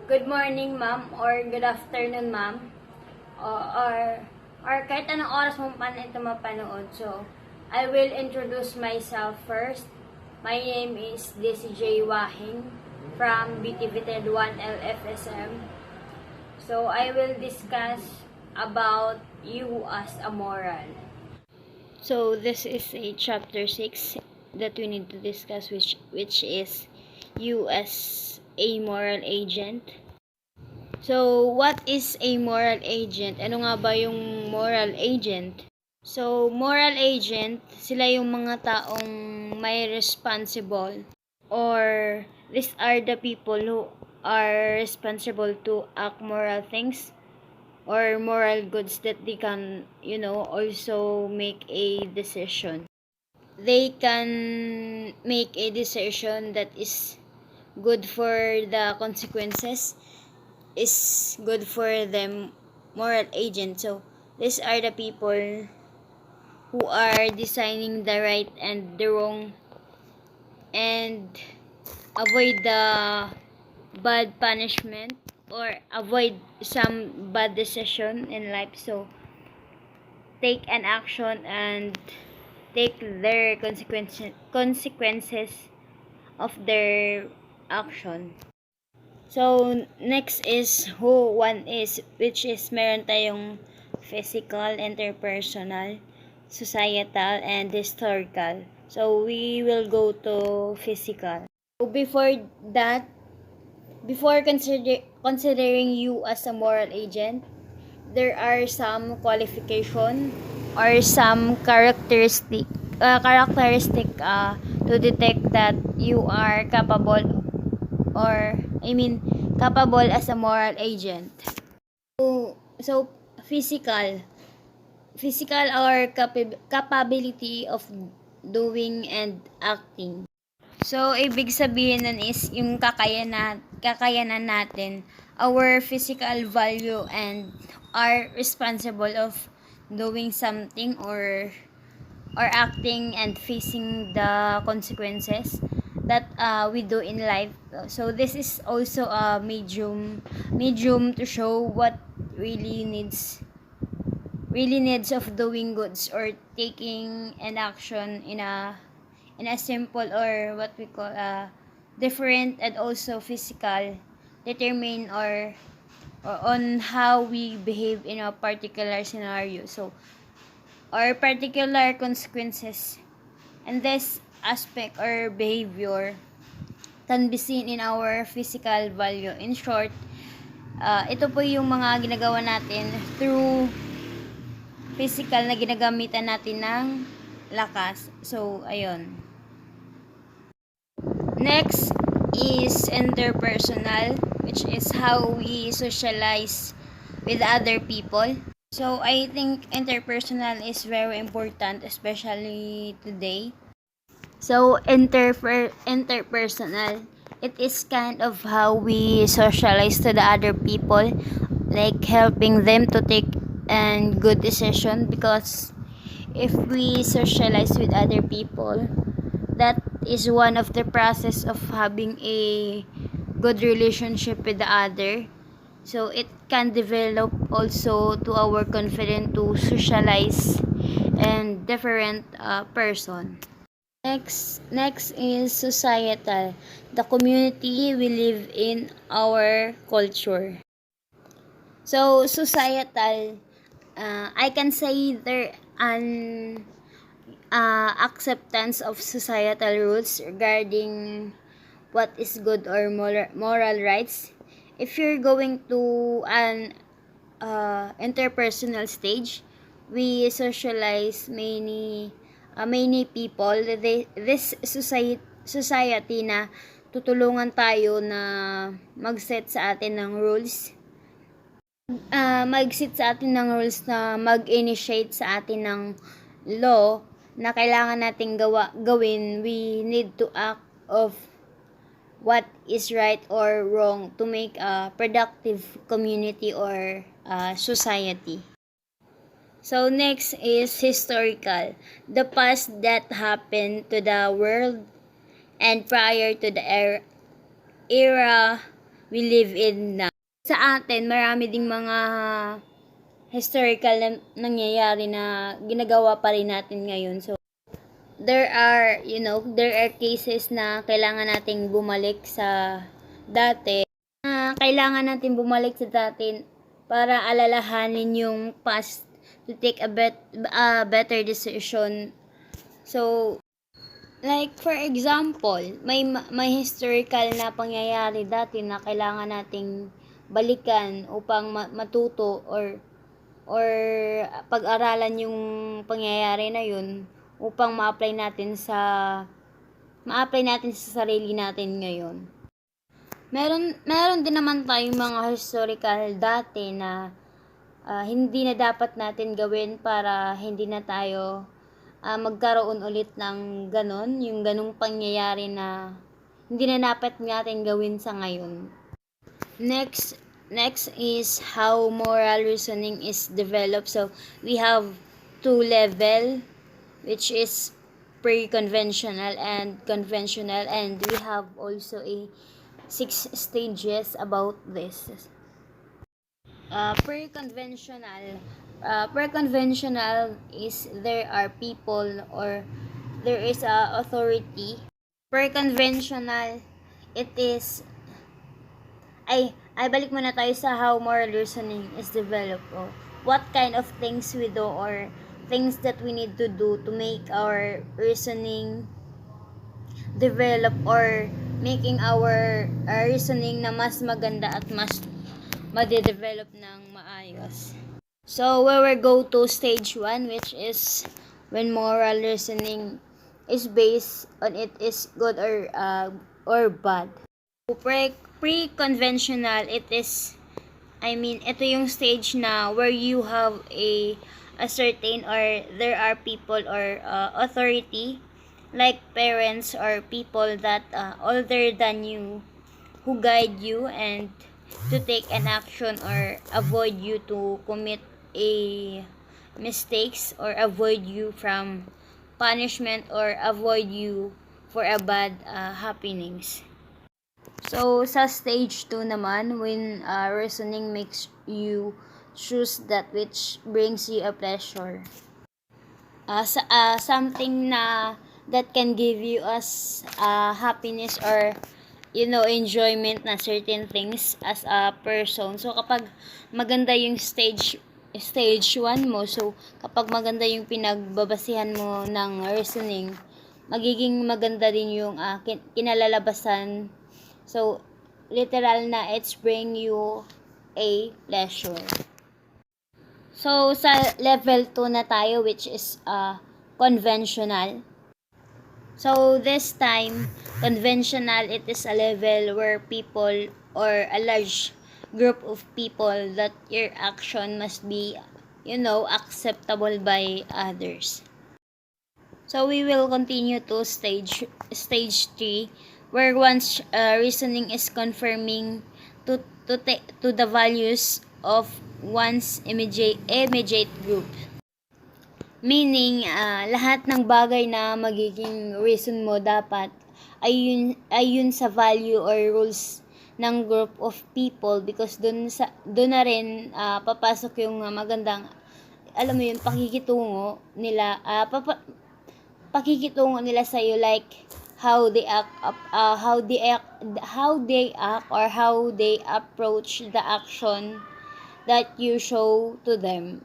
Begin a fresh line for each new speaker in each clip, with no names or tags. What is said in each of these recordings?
Good morning, ma'am, or good afternoon, ma'am. Or kahit anong oras mo pa ito mapanood. So, I will introduce myself first. My name is DCJ Wahing from BTVTED 1 LFSM. So, I will discuss about you as a moral. So, this is a chapter 6 that we need to discuss, which is you as a moral agent. So, what is a moral agent? Ano nga ba yung moral agent? So, moral agent, sila yung mga taong may responsible, or these are the people who are responsible to act moral things or moral goods that they can, also make a decision. They can make a decision that is good for the consequences, is good for them, moral agent. So these are the people who are designing the right and the wrong, and avoid the bad punishment or avoid some bad decision in life. So take an action and take their consequences of their action. So, next is who one is, which is meron tayong physical, interpersonal, societal, and historical. So, we will go to physical. So, before considering you as a moral agent, there are some qualification or some characteristic to detect that you are capable, or capable as a moral agent. So physical or capability of doing and acting. So ibig sabihin nun is yung kakayanan natin, our physical value, and are responsible of doing something or acting and facing the consequences that we do in life. So this is also a medium to show what really needs of doing goods or taking an action in a simple, or what we call different and also physical, determine or on how we behave in a particular scenario. So or particular consequences, and this aspect or behavior can be seen in our physical value. In short, ito po yung mga ginagawa natin through physical na ginagamitan natin ng lakas. So, ayun. Next is interpersonal, which is how we socialize with other people. So, I think interpersonal is very important, especially today. So, interpersonal, it is kind of how we socialize to the other people, like helping them to take a good decision. Because if we socialize with other people, that is one of the process of having a good relationship with the other. So it can develop also to our confidence to socialize and different person. Next is societal, the community we live in, our culture. So societal, I can say there an acceptance of societal rules regarding what is good or moral rights. If you're going to an interpersonal stage, we socialize many people. This society na tutulungan tayo na mag-set sa atin ng rules. Mag-set sa atin ng rules na mag-initiate sa atin ng law na kailangan nating gawin. We need to act of what is right or wrong to make a productive community or society. So next is historical, the past that happened to the world and prior to the era we live in now. Sa atin, marami ding mga historical na nangyayari na ginagawa pa rin natin ngayon. So, there are cases na kailangan nating bumalik sa dati. Kailangan natin bumalik sa dati para alalahanin yung past to take a better decision. So, like for example, may historical na pangyayari dati na kailangan nating balikan upang matuto or pag-aralan yung pangyayari na yun upang ma-apply natin sa sarili natin ngayon. Meron din naman tayong mga historical dati na hindi na dapat natin gawin para hindi na tayo magkaroon ulit ng yung ganong pangyayari na hindi na dapat natin gawin sa ngayon. Next is how moral reasoning is developed. So, we have 2 level, which is pre-conventional and conventional, and we have also a 6 stages about this. Pre-conventional is there are people or there is a authority. Pre-conventional, it is balik muna tayo sa how moral reasoning is developed. What kind of things we do or things that we need to do to make our reasoning develop or making our reasoning na mas maganda at mas ma-develop ng maayos. So, we will go to stage 1, which is when moral reasoning is based on it is good or bad. Pre-conventional, ito yung stage na where you have a certain or there are people or authority like parents or people that older than you who guide you and to take an action or avoid you to commit a mistakes or avoid you from punishment or avoid you for a bad happenings. So, sa stage 2 naman, when reasoning makes you choose that which brings you a pleasure. Something na that can give you us happiness or enjoyment na certain things as a person. So, kapag maganda yung stage 1 mo, so kapag maganda yung pinagbabasihan mo ng reasoning, magiging maganda din yung kinalalabasan. So, literal na it's bring you a pleasure. So, sa level 2 na tayo, which is conventional. So, this time, conventional, it is a level where people or a large group of people that your action must be, acceptable by others. So, we will continue to stage 3, where one's reasoning is confirming to the values of one's immediate group. Meaning, lahat ng bagay na magiging reason mo dapat ay yun sa value or rules ng group of people, because doon na rin papasok yung magandang, alam mo yun, pakikitungo nila sa iyo, like how they act or how they approach the action that you show to them.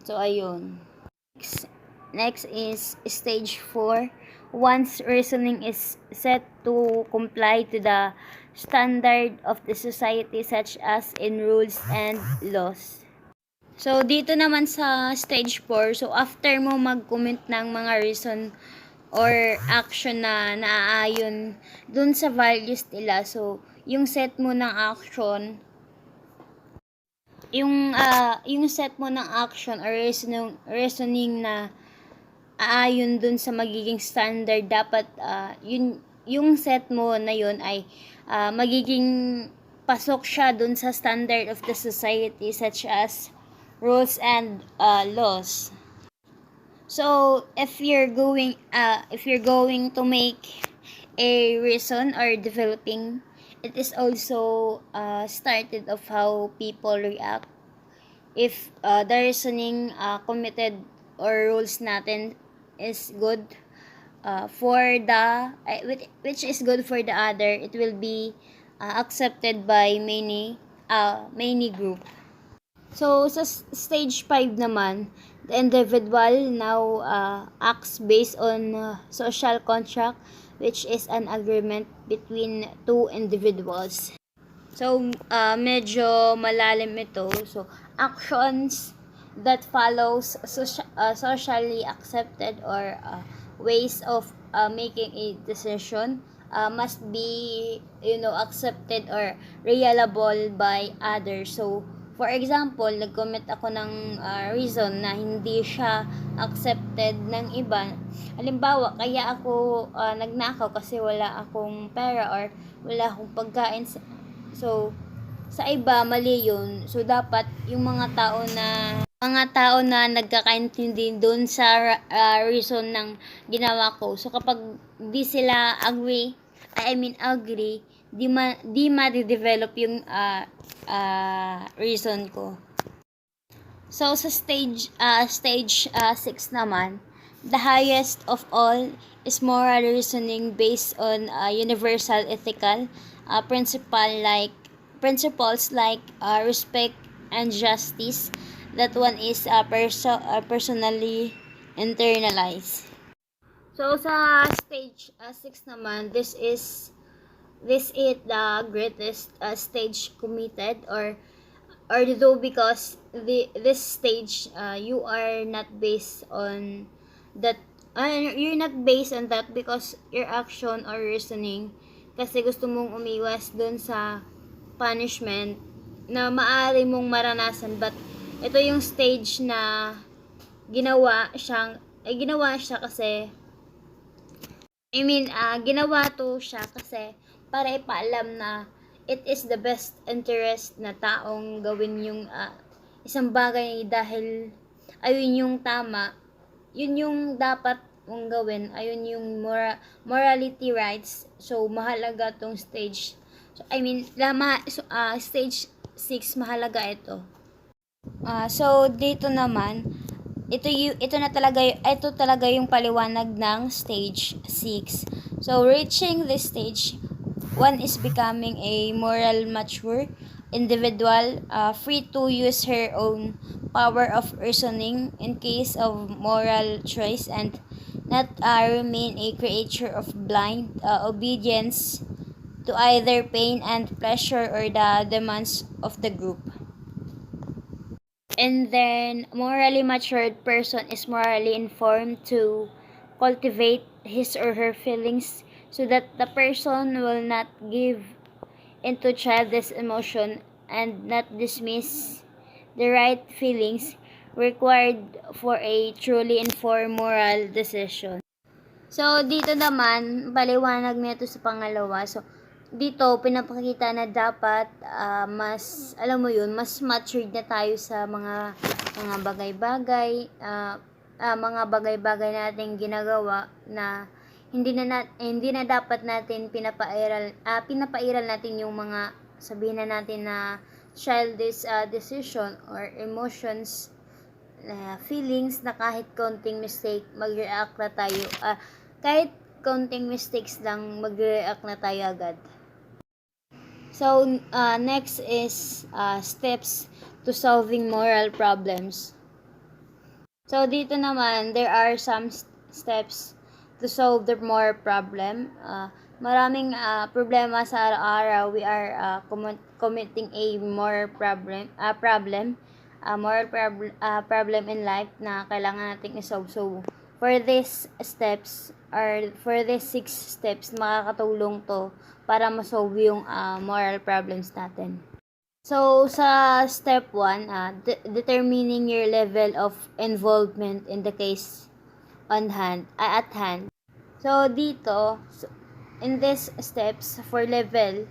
So, ayun. Next is stage 4. Once reasoning is set to comply to the standard of the society, such as in rules and laws. So, dito naman sa stage 4, so after mo mag-commit ng mga reason or action na naaayon dun sa values nila, so yung set mo ng action, yung set mo ng action or reasoning na aayon dun sa magiging standard, dapat yung set mo na yun ay magiging pasok siya dun sa standard of the society, such as rules and laws. So, if you're going to make a reason or developing it is also started of how people react. If the reasoning committed or rules natin is good for the which is good for the other, it will be accepted by many group. So sa stage 5 naman, the individual now acts based on social contract, which is an agreement between two individuals. So medyo malalim ito. So actions that follows socially accepted or ways of making a decision must be accepted or reliable by others. So for example, nag-comment ako ng reason na hindi siya accepted ng iba. Halimbawa, kaya ako nagnakaw kasi wala akong pera or wala akong pagkain. So sa iba mali yun. So dapat yung mga tao na nagkakaintindi doon sa reason ng ginawa ko. So kapag di sila agree, di ma-develop yung reason ko. So sa stage 6 naman, the highest of all is moral reasoning based on universal ethical principles like respect and justice. That one is personally internalized. So sa stage 6 naman, this is the greatest stage committed or though, because this stage you are not based on that you're not based on that because your action or reasoning, kasi gusto mong umiwas dun sa punishment na maaari mong maranasan, but ito yung stage na ginawa siya kasi ginawa to siya kasi para ipaalam na it is the best interest na taong gawin yung isang bagay dahil ayun yung tama, yun yung dapat mong gawin, ayun yung morality rights. So mahalaga tong stage. So stage 6 mahalaga ito. So dito naman, ito talaga yung paliwanag ng stage 6. So reaching this stage, one is becoming a moral mature individual, free to use her own power of reasoning in case of moral choice and not remain a creature of blind obedience to either pain and pleasure or the demands of the group. And then, morally matured person is morally informed to cultivate his or her feelings so that the person will not give into childish emotion and not dismiss the right feelings required for a truly informed moral decision. So, dito naman, paliwanag nito sa pangalawa. So, dito, pinapakita na dapat mas, mas matured na tayo sa mga bagay-bagay, mga bagay-bagay nating ginagawa na hindi na dapat natin pinapairal natin yung mga sabihin na natin na childish decision or emotions, feelings na kahit konting mistake mag-react na tayo, kahit konting mistakes lang mag-react na tayo agad. So next is steps to solving moral problems. So dito naman, there are some steps to solve the moral problem. Maraming problema sa araw-araw. We are committing a moral problem in life na kailangan nating i-solve. So for these 6 steps, makakatulong to para ma-solve yung moral problems natin. So, sa step 1, determining your level of involvement in the case at hand. So, dito, in these steps, for level,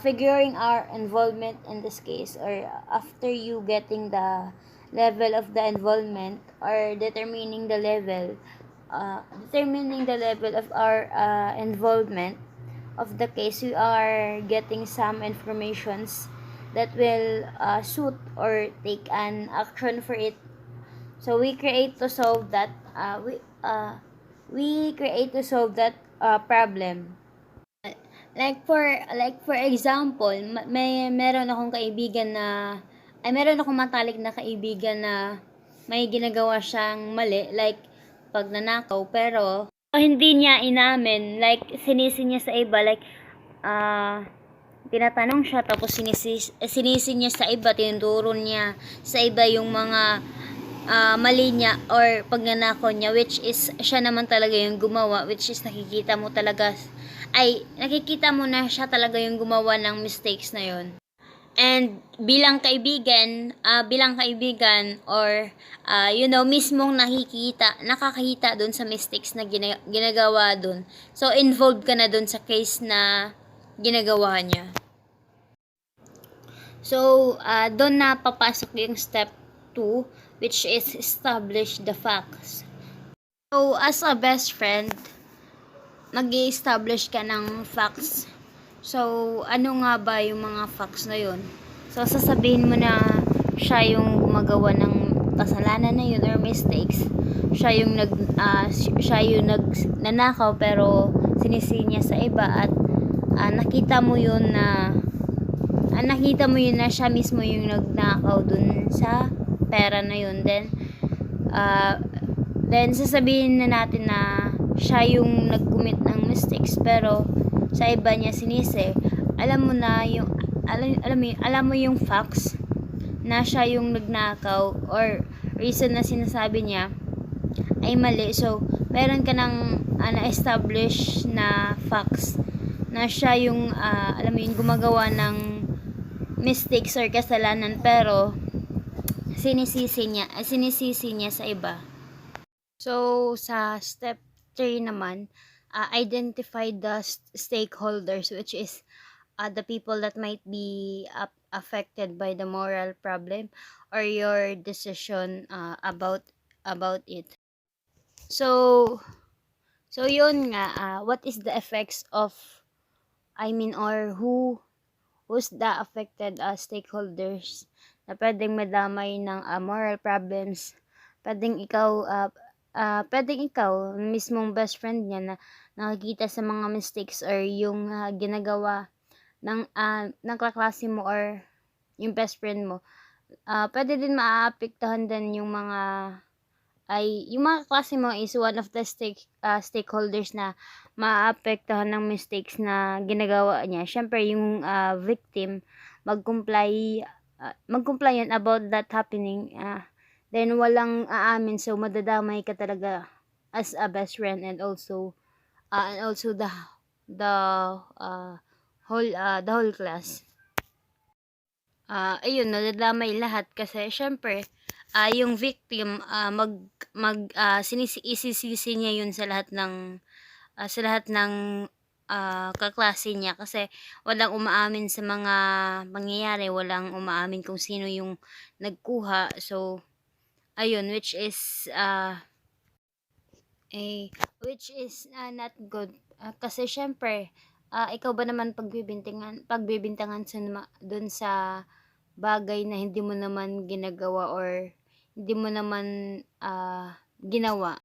figuring our involvement in this case, or after you getting the level of the involvement, or determining the level of our involvement, of the case, we are getting some informations that will suit or take an action for it. So we create to solve that we create to solve that problem. Like for example, meron akong kaibigan na meron akong matalik na kaibigan na may ginagawa siyang mali, like pagnanakaw, pero hindi niya inamin, like sinisi niya sa iba, like tinatanong siya, tapos sinisi niya sa iba, tinuturo niya sa iba yung mga mali niya or pagnanakaw niya, which is siya naman talaga yung gumawa, which is nakikita mo na siya talaga yung gumawa ng mistakes na yon. And bilang kaibigan or mismong nakakita dun sa mistakes na ginagawa dun. So involved ka na dun sa case na ginagawa niya. So doon na papasok yung step 2, which is establish the facts. So as a best friend, mag-i-establish ka ng facts. So, ano nga ba yung mga facts na yun? So, sasabihin mo na siya yung gumagawa ng kasalanan na yun or mistakes. Siya yung nanakaw pero sinisi niya sa iba, at nakita mo yun na siya mismo yung nagnakaw dun sa pera na yun. Then sasabihin na natin na siya yung nag-commit ng mistakes pero sa iba niya sinisi. Alam mo yung facts na siya yung nagnakaw or reason na sinasabi niya ay mali. So meron ka ng na-establish na facts na siya yung gumagawa ng mistakes or kasalanan pero sinisisi niya sa iba. So sa step 3 naman, identify the stakeholders, which is the people that might be affected by the moral problem or your decision about it. So yun nga, what is the effects of or who's the affected stakeholders na pwedeng madamay ng moral problems. Pwedeng ikaw mismong best friend niya na nakikita sa mga mistakes or yung ginagawa ng kaklase mo or yung best friend mo. Pwede din maaapektuhan din yung mga klase mo is one of the stakeholders na maaapektuhan ng mistakes na ginagawa niya. Syempre yung victim mag-comply yan about that happening, then walang aamin, so madadamay ka talaga as a best friend, and also the whole class. Ayun, nadadamay lahat kasi syempre yung victim isisisi niya yun sa lahat ng kaklase niya kasi walang umaamin sa mga pangyayari, walang umaamin kung sino yung nagkuha. So ayun, which is not good, kasi syempre ikaw ba naman pagbibintangan dun sa bagay na hindi mo naman ginagawa or hindi mo naman ginawa.